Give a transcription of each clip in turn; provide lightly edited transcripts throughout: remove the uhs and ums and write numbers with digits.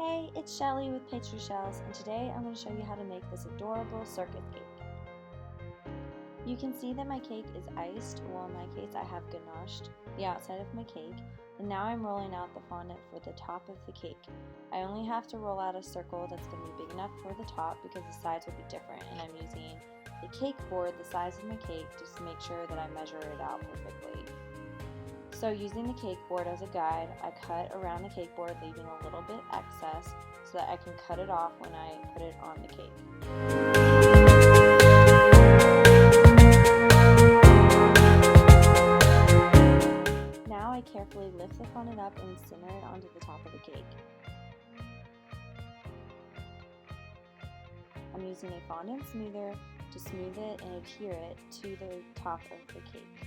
Hey, it's Shelly with Pastry Shells, and today I'm going to show you how to make this adorable circus cake. You can see that my cake is iced, well in my case I have ganached the outside of my cake, and now I'm rolling out the fondant for the top of the cake. I only have to roll out a circle that's going to be big enough for the top because the sides will be different, and I'm using a cake board the size of my cake just to make sure that I measure it out perfectly. So using the cake board as a guide, I cut around the cake board, leaving a little bit excess so that I can cut it off when I put it on the cake. Now I carefully lift the fondant up and center it onto the top of the cake. I'm using a fondant smoother to smooth it and adhere it to the top of the cake.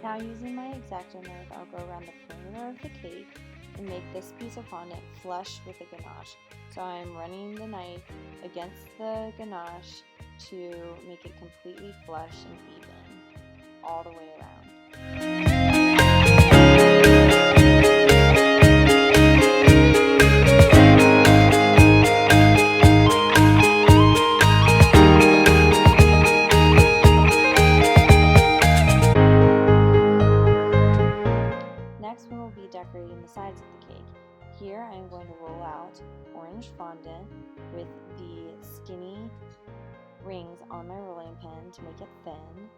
Now using my X-Acto knife, I'll go around the perimeter of the cake and make this piece of fondant flush with the ganache. So I'm running the knife against the ganache to make it completely flush and even all the way around. Next we will be decorating the sides of the cake. Here I am going to roll out orange fondant with the skinny rings on my rolling pin to make it thin.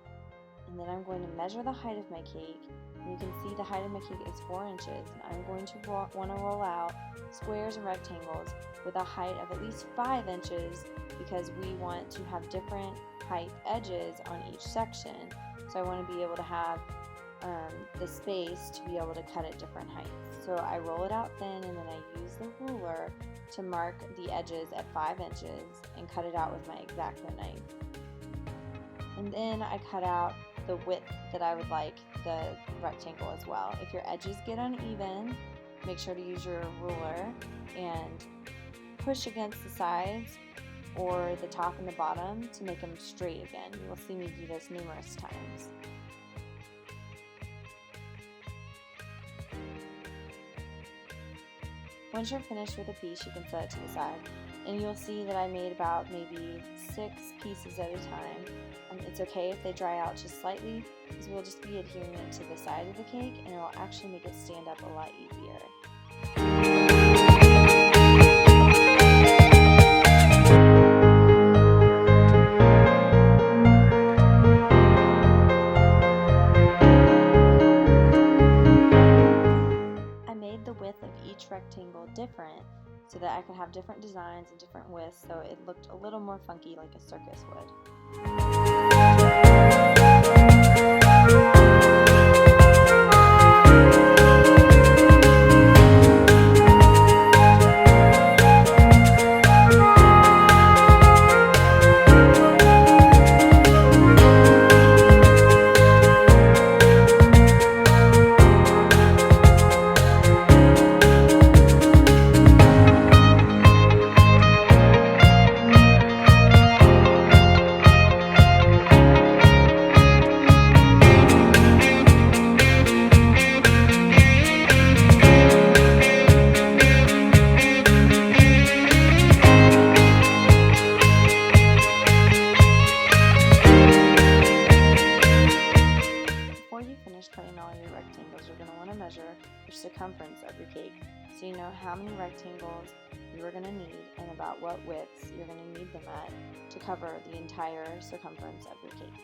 And then I'm going to measure the height of my cake. And you can see the height of my cake is 4 inches. And I'm going to want to roll out squares and rectangles with a height of at least 5 inches because we want to have different height edges on each section. So I want to be able to have the space to be able to cut at different heights. So I roll it out thin and then I use the ruler to mark the edges at 5 inches and cut it out with my X-Acto knife. And then I cut out the width that I would like the rectangle as well. If your edges get uneven, make sure to use your ruler and push against the sides or the top and the bottom to make them straight again. You will see me do this numerous times. Once you're finished with a piece, you can set it to the side. And you'll see that I made about maybe 6 pieces at a time. It's okay if they dry out just slightly, because we'll just be adhering it to the side of the cake and it'll actually make it stand up a lot easier. Each rectangle different so that I could have different designs and different widths, so it looked a little more funky like a circus would. Cutting all your rectangles, you're going to want to measure the circumference of your cake so you know how many rectangles you are going to need and about what widths you're going to need them at to cover the entire circumference of your cake.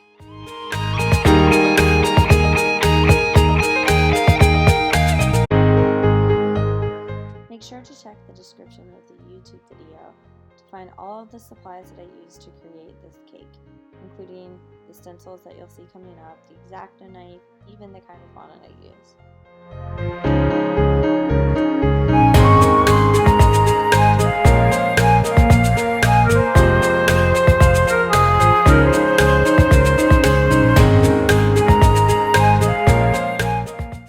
Make sure to check the description of the YouTube video to find all of the supplies that I used to create this cake, including the stencils that you'll see coming up, the X-Acto knife, even the kind of fondant I use.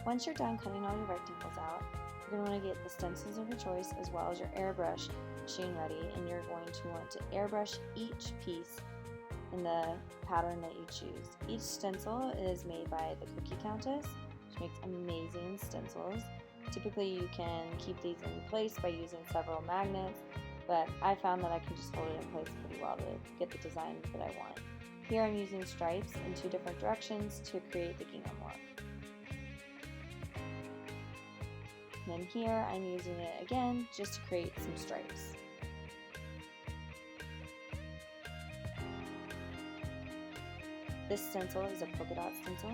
Once you're done cutting all your rectangles out, you're going to want to get the stencils of your choice as well as your airbrush machine ready, and you're going to want to airbrush each piece in the pattern that you choose. Each stencil is made by the Cookie Countess, which makes amazing stencils, Typically you can keep these in place by using several magnets, but I found that I can just hold it in place pretty well to get the design that I want. Here I'm using stripes in 2 different directions to create the gingham look. And then here I'm using it again just to create some stripes. This stencil is a polka dot stencil.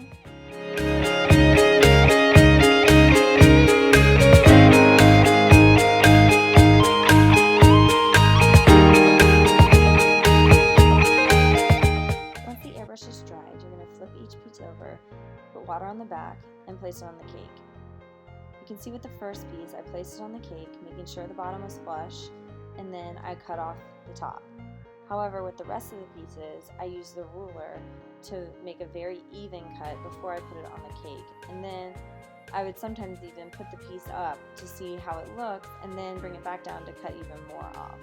Once the airbrush is dried, you're going to flip each piece over, put water on the back, and place it on the cake. You can see with the first piece, I placed it on the cake, making sure the bottom was flush, and then I cut off the top. However, with the rest of the pieces, I use the ruler to make a very even cut before I put it on the cake. And then I would sometimes even put the piece up to see how it looked and then bring it back down to cut even more off.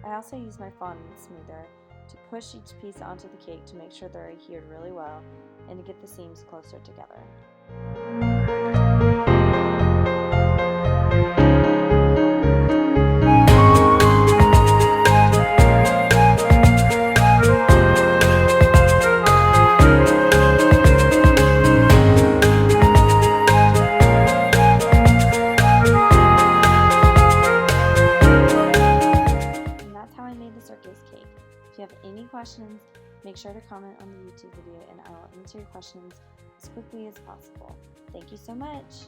I also use my fondant smoother to push each piece onto the cake to make sure they're adhered really well and to get the seams closer together. Circus Cake. If you have any questions, make sure to comment on the YouTube video and I will answer your questions as quickly as possible. Thank you so much!